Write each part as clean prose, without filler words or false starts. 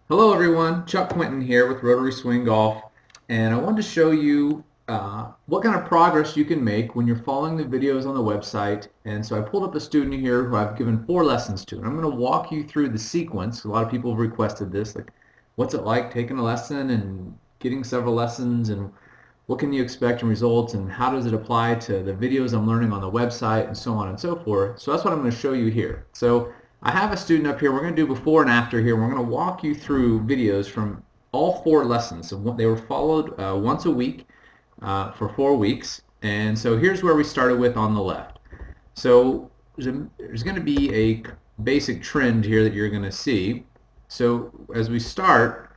Hello everyone, Chuck Quinton here with Rotary Swing Golf, and I wanted to show you what kind of progress you can make when you're following the videos on the website. And so I pulled up a student here who I've given 4 lessons to, and I'm going to walk you through the sequence. A lot of people have requested this, like what's it like taking a lesson and getting several lessons, and what can you expect in results, and how does it apply to the videos I'm learning on the website, and so on and so forth. So that's what I'm going to show you here. So I have a student up here. We're going to do before and after here. We're going to walk you through videos from all 4 lessons. So they were followed once a week for 4 weeks. And so here's where we started with on the left. So there's going to be a basic trend here that you're going to see. So as we start,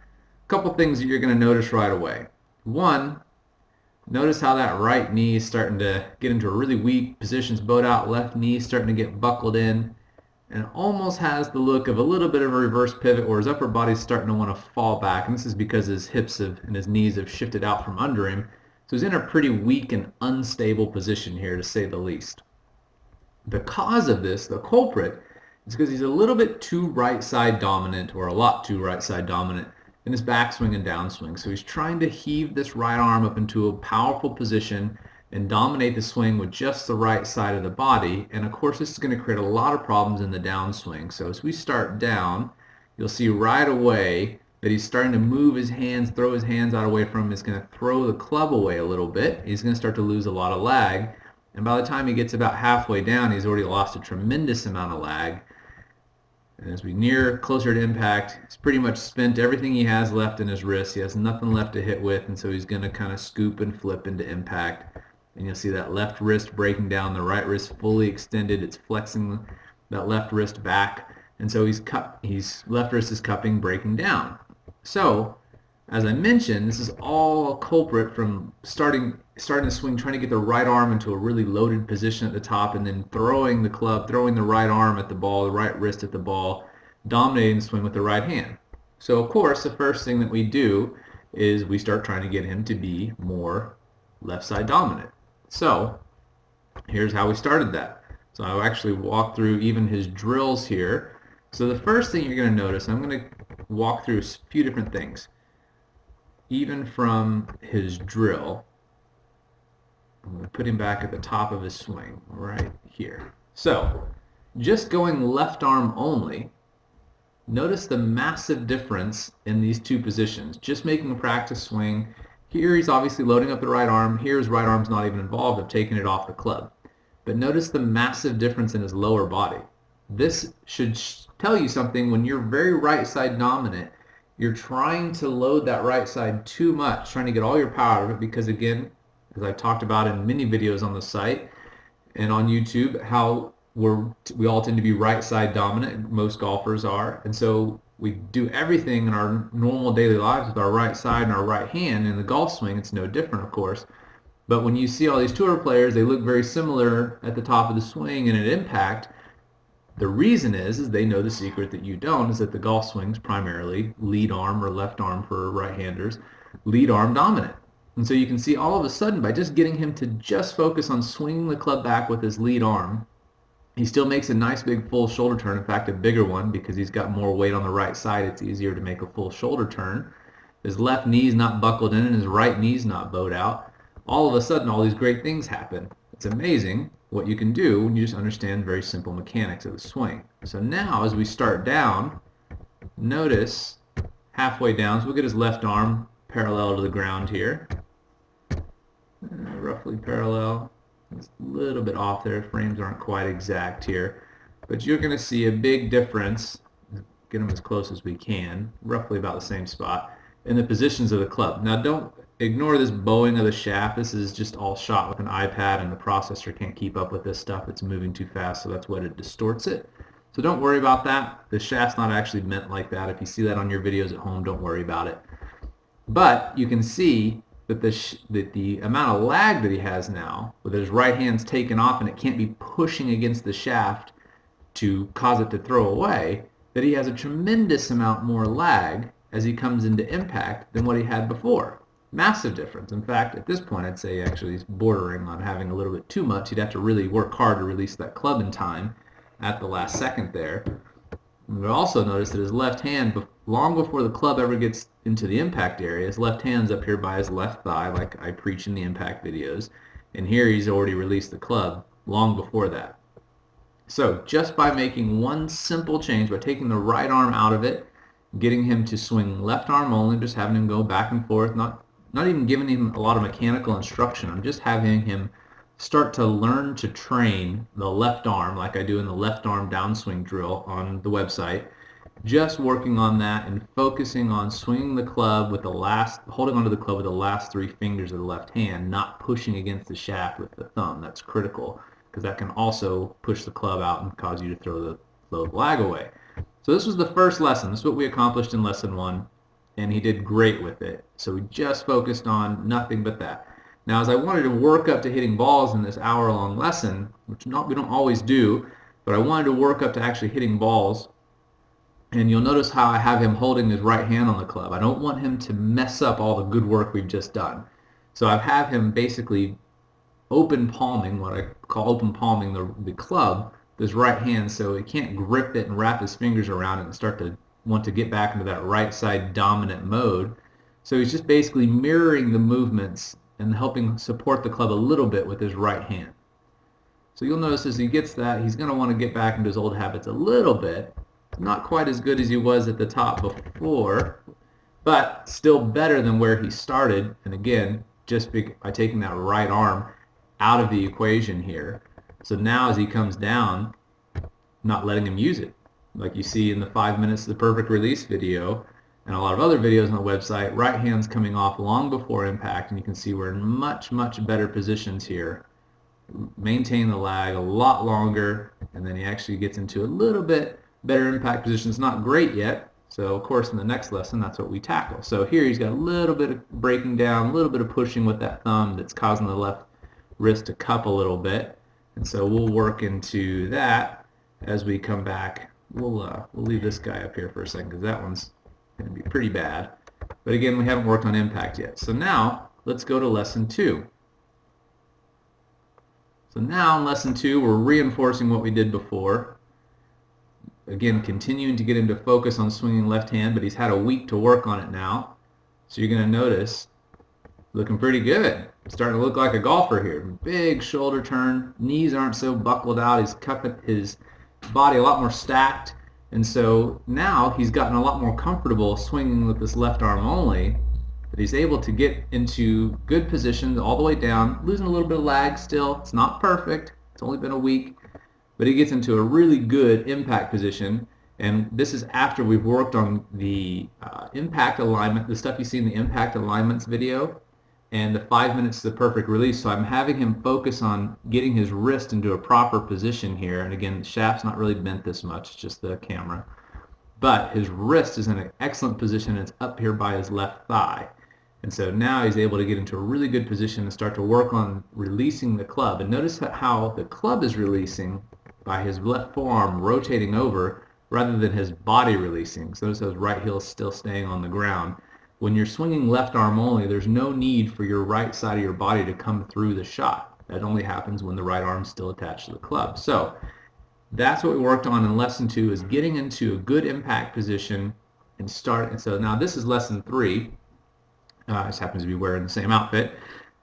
a couple things that you're going to notice right away. One, notice how that right knee is starting to get into a really weak position. It's bowed out, left knee starting to get buckled in, and almost has the look of a little bit of a reverse pivot where his upper body's starting to want to fall back. And this is because his hips and his knees have shifted out from under him. So he's in a pretty weak and unstable position here, to say the least. The cause of this, the culprit, is because he's a little bit too right side dominant, or a lot too right side dominant, in his backswing and downswing. So he's trying to heave this right arm up into a powerful position and dominate the swing with just the right side of the body. And of course, this is going to create a lot of problems in the downswing. So as we start down, you'll see right away that he's starting to move his hands, throw his hands out away from him. He's going to throw the club away a little bit. He's going to start to lose a lot of lag. And by the time he gets about halfway down, he's already lost a tremendous amount of lag. And as we near closer to impact, he's pretty much spent everything he has left in his wrist. He has nothing left to hit with, and so he's going to kind of scoop and flip into impact. And you'll see that left wrist breaking down, the right wrist fully extended. It's flexing that left wrist back, and so left wrist is cupping, breaking down. So, as I mentioned, this is all a culprit from starting the swing, trying to get the right arm into a really loaded position at the top, and then throwing the club, throwing the right arm at the ball, the right wrist at the ball, dominating the swing with the right hand. So of course, the first thing that we do is we start trying to get him to be more left side dominant. So here's how we started that. So I'll actually walk through even his drills here. So the first thing you're going to notice, I'm going to walk through a few different things. Even from his drill, I'm going to put him back at the top of his swing right here. So just going left arm only, notice the massive difference in these 2 positions. Just making a practice swing. Here he's obviously loading up the right arm. Here his right arm's not even involved. I've taken it off the club. But notice the massive difference in his lower body. This should tell you something. When you're very right side dominant, you're trying to load that right side too much, trying to get all your power out of it, because again, as I've talked about in many videos on the site and on YouTube, how we all tend to be right side dominant. Most golfers are. And so we do everything in our normal daily lives with our right side and our right hand. In the golf swing, it's no different, of course. But when you see all these tour players, they look very similar at the top of the swing and at impact. The reason is they know the secret that you don't, is that the golf swing's primarily lead arm, or left arm for right-handers, lead arm dominant. And so you can see all of a sudden, by just getting him to just focus on swinging the club back with his lead arm, he still makes a nice big full shoulder turn, in fact a bigger one, because he's got more weight on the right side. It's easier to make a full shoulder turn. His left knee's not buckled in and his right knee's not bowed out. All of a sudden, all these great things happen. It's amazing what you can do when you just understand very simple mechanics of the swing. So now as we start down, notice halfway down, so we'll get his left arm parallel to the ground here. Roughly parallel. It's a little bit off there. Frames aren't quite exact here. But you're going to see a big difference. Get them as close as we can. Roughly about the same spot in the positions of the club. Now don't ignore this bowing of the shaft. This is just all shot with an iPad, and the processor can't keep up with this stuff. It's moving too fast, so that's what it distorts it. So don't worry about that. The shaft's not actually meant like that. If you see that on your videos at home, don't worry about it. But you can see that the amount of lag that he has now, with his right hand's taken off and it can't be pushing against the shaft to cause it to throw away, that he has a tremendous amount more lag as he comes into impact than what he had before. Massive difference. In fact, at this point, I'd say actually he's bordering on having a little bit too much. He'd have to really work hard to release that club in time at the last second there. And we also notice that his left hand, long before the club ever gets into the impact area, his left hand's up here by his left thigh, like I preach in the impact videos. And here he's already released the club long before that. So just by making one simple change, by taking the right arm out of it, getting him to swing left arm only, just having him go back and forth, not even giving him a lot of mechanical instruction. I'm just having him start to learn to train the left arm like I do in the left arm downswing drill on the website. Just working on that and focusing on swinging the club with holding onto the club with the last 3 fingers of the left hand, not pushing against the shaft with the thumb. That's critical because that can also push the club out and cause you to throw the lag away. So this was the first lesson. This is what we accomplished in lesson 1, and he did great with it. So we just focused on nothing but that. Now, as I wanted to work up to hitting balls in this hour-long lesson, which we don't always do, but I wanted to work up to actually hitting balls, and you'll notice how I have him holding his right hand on the club. I don't want him to mess up all the good work we've just done. So I've had him basically open palming, what I call open palming the club, with his right hand, so he can't grip it and wrap his fingers around it and start to want to get back into that right side dominant mode. So he's just basically mirroring the movements and helping support the club a little bit with his right hand. So you'll notice as he gets that, he's going to want to get back into his old habits a little bit. Not quite as good as he was at the top before, but still better than where he started. And again, just by taking that right arm out of the equation here. So now as he comes down, not letting him use it. Like you see in the 5 minutes of the perfect release video and a lot of other videos on the website, right hand's coming off long before impact, and you can see we're in much, much better positions here. Maintain the lag a lot longer, and then he actually gets into a little bit better impact position. It's not great yet, so of course in the next lesson that's what we tackle. So here he's got a little bit of breaking down, a little bit of pushing with that thumb that's causing the left wrist to cup a little bit, and so we'll work into that as we come back. We'll leave this guy up here for a second because that one's going to be pretty bad. But again, we haven't worked on impact yet. So now let's go to lesson 2. So now in lesson 2, we're reinforcing what we did before. Again, continuing to get him to focus on swinging left hand, but he's had a week to work on it now. So you're going to notice, looking pretty good. Starting to look like a golfer here. Big shoulder turn, knees aren't so buckled out, he's cupping his body a lot more stacked, and so now he's gotten a lot more comfortable swinging with this left arm only, but he's able to get into good positions all the way down, losing a little bit of lag still. It's not perfect, it's only been a week, but he gets into a really good impact position, and this is after we've worked on the impact alignment, the stuff you see in the impact alignments video, and the 5 minutes to the perfect release. So I'm having him focus on getting his wrist into a proper position here. And again, the shaft's not really bent this much, it's just the camera. But his wrist is in an excellent position. It's up here by his left thigh. And so now he's able to get into a really good position and start to work on releasing the club. And notice how the club is releasing by his left forearm rotating over rather than his body releasing. So notice his right heel is still staying on the ground. When you're swinging left arm only, there's no need for your right side of your body to come through the shot. That only happens when the right arm's still attached to the club. So that's what we worked on in lesson 2, is getting into a good impact position and start. And so now this is lesson 3. Just happens to be wearing the same outfit.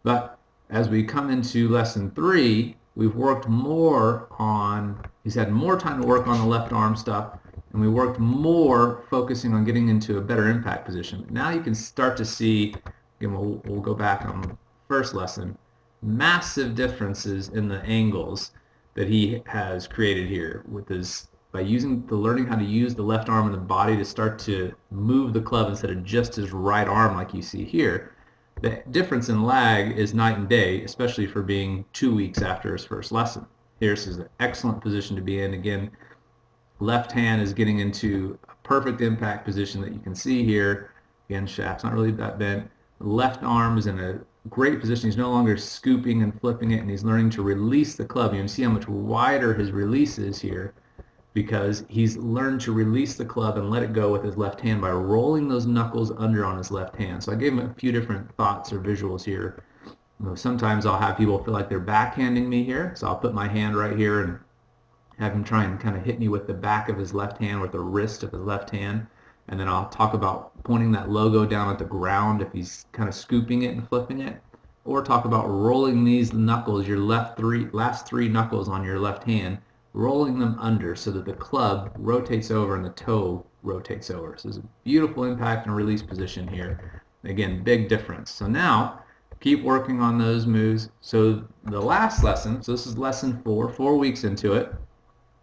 But as we come into lesson 3, we've worked more on, he's had more time to work on the left arm stuff, and we worked more focusing on getting into a better impact position. Now you can start to see, again, we'll go back on the first lesson, massive differences in the angles that he has created here with his, by learning how to use the left arm and the body to start to move the club instead of just his right arm like you see here. The difference in lag is night and day, especially for being 2 weeks after his first lesson. Here's an excellent position to be in. Again, left hand is getting into a perfect impact position that you can see here. Again, shaft's not really that bent. The left arm is in a great position. He's no longer scooping and flipping it, and he's learning to release the club. You can see how much wider his release is here because he's learned to release the club and let it go with his left hand by rolling those knuckles under on his left hand. So I gave him a few different thoughts or visuals here. Sometimes I'll have people feel like they're backhanding me here, so I'll put my hand right here and have him try and kind of hit me with the back of his left hand, with the wrist of his left hand, and then I'll talk about pointing that logo down at the ground if he's kind of scooping it and flipping it, or talk about rolling these knuckles, your last three knuckles on your left hand, rolling them under so that the club rotates over and the toe rotates over. So there's a beautiful impact and release position here. Again, big difference. So now keep working on those moves. So the last lesson, so this is lesson 4 weeks into it.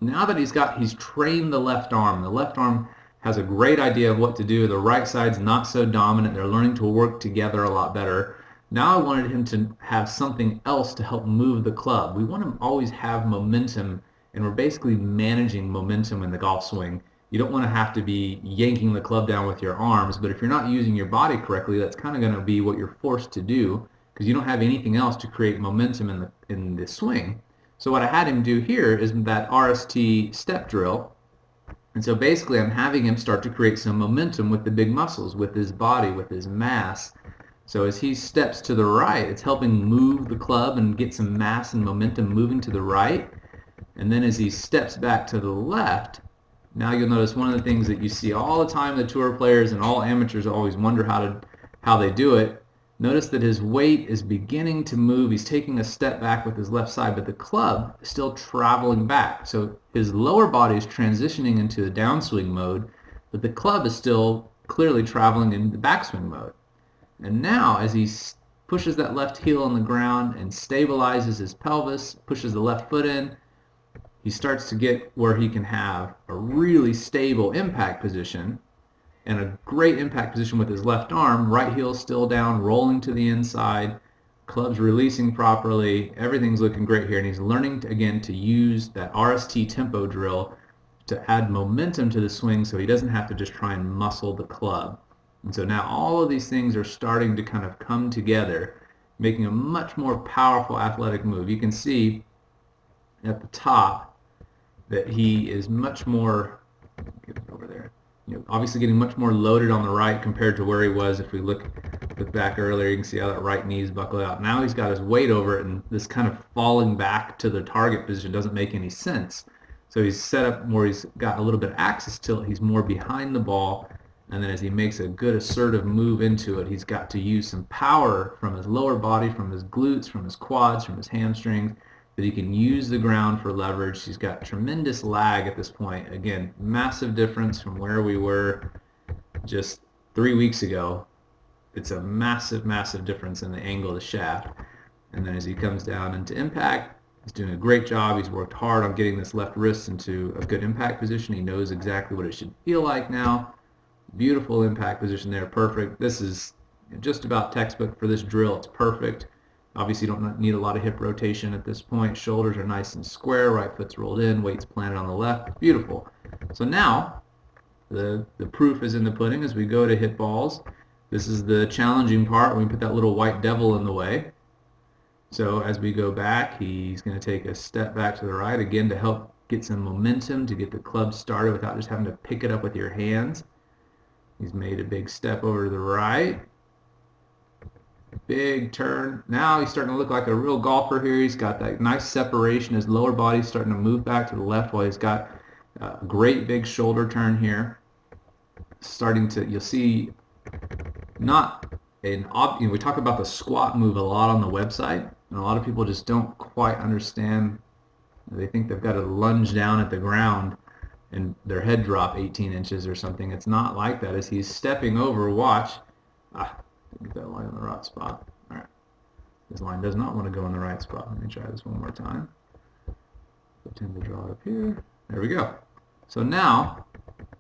Now that he's trained the left arm has a great idea of what to do. The right side's not so dominant. They're learning to work together a lot better. Now I wanted him to have something else to help move the club. We want to always have momentum, and we're basically managing momentum in the golf swing. You don't want to have to be yanking the club down with your arms, but if you're not using your body correctly, that's kind of going to be what you're forced to do because you don't have anything else to create momentum in the swing. So what I had him do here is that RST step drill. And so basically I'm having him start to create some momentum with the big muscles, with his body, with his mass. So as he steps to the right, it's helping move the club and get some mass and momentum moving to the right. And then as he steps back to the left, now you'll notice one of the things that you see all the time, the tour players and all amateurs always wonder how they do it. Notice that his weight is beginning to move. He's taking a step back with his left side, but the club is still traveling back. So his lower body is transitioning into the downswing mode, but the club is still clearly traveling in the backswing mode. And now as he pushes that left heel on the ground and stabilizes his pelvis, pushes the left foot in, he starts to get where he can have a really stable impact position and a great impact position with his left arm, right heel still down, rolling to the inside, club's releasing properly, everything's looking great here, and he's learning again to use that RST tempo drill to add momentum to the swing so he doesn't have to just try and muscle the club. And so now all of these things are starting to kind of come together, making a much more powerful athletic move. You can see at the top that he is much more, get it over there, obviously getting much more loaded on the right compared to where he was. If we look back earlier, you can see how that right knee is buckled out. Now he's got his weight over it, and this kind of falling back to the target position doesn't make any sense. So he's set up where he's got a little bit of axis tilt. He's more behind the ball, and then as he makes a good assertive move into it, he's got to use some power from his lower body, from his glutes, from his quads, from his hamstrings, that he can use the ground for leverage. He's got tremendous lag at this point. Again, massive difference from where we were just 3 weeks ago. It's a massive, massive difference in the angle of the shaft. And then as he comes down into impact, he's doing a great job. He's worked hard on getting this left wrist into a good impact position. He knows exactly what it should feel like now. Beautiful impact position there, perfect. This is just about textbook for this drill. It's perfect. Obviously, you don't need a lot of hip rotation at this point. Shoulders are nice and square. Right foot's rolled in. Weight's planted on the left. Beautiful. So now, the proof is in the pudding as we go to hit balls. This is the challenging part when we put that little white devil in the way. So as we go back, he's going to take a step back to the right, again to help get some momentum, to get the club started without just having to pick it up with your hands. He's made a big step over to the right. Big turn. Now he's starting to look like a real golfer here. He's got that nice separation. His lower body's starting to move back to the left while he's got a great big shoulder turn here. Starting to, you'll see, not an we talk about the squat move a lot on the website, and a lot of people just don't quite understand. They think they've got to lunge down at the ground and their head drop 18 inches or something. It's not like that. As he's stepping over, watch. Get that line in the right spot. All right. This line does not want to go in the right spot. Let me try this one more time. Pretend to draw it up here. There we go. So now,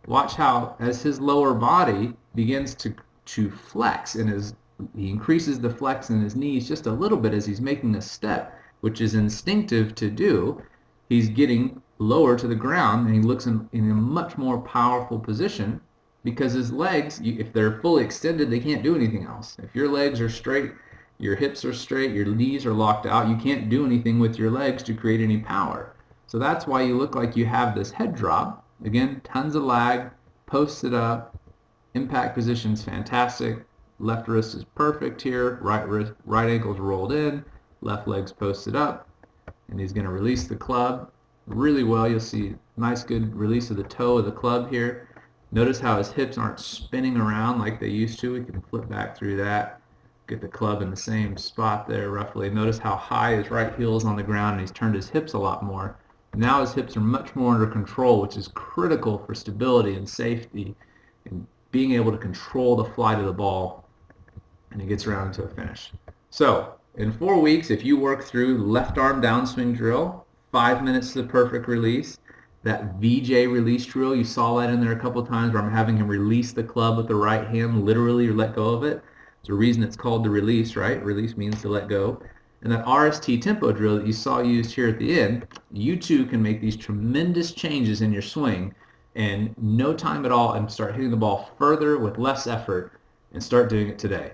watch how as his lower body begins to flex, and he increases the flex in his knees just a little bit as he's making a step, which is instinctive to do. He's getting lower to the ground, and he looks in a much more powerful position. Because his legs, if they're fully extended, they can't do anything else. If your legs are straight, your hips are straight, your knees are locked out, you can't do anything with your legs to create any power. So that's why you look like you have this head drop. Again, tons of lag, posted up, impact position's fantastic, left wrist is perfect here, right ankle's rolled in, left leg's posted up, and he's going to release the club really well. You'll see nice good release of the toe of the club here. Notice how his hips aren't spinning around like they used to. We can flip back through that, get the club in the same spot there roughly. Notice how high his right heel is on the ground, and he's turned his hips a lot more. Now his hips are much more under control, which is critical for stability and safety and being able to control the flight of the ball, and he gets around to a finish. So in 4 weeks, if you work through left arm downswing drill, 5 minutes to the perfect release, that VJ release drill, you saw that in there a couple of times where I'm having him release the club with the right hand, literally, or let go of it. There's a reason it's called the release, right? Release means to let go. And that RST tempo drill that you saw used here at the end, you too can make these tremendous changes in your swing in no time at all and start hitting the ball further with less effort, and start doing it today.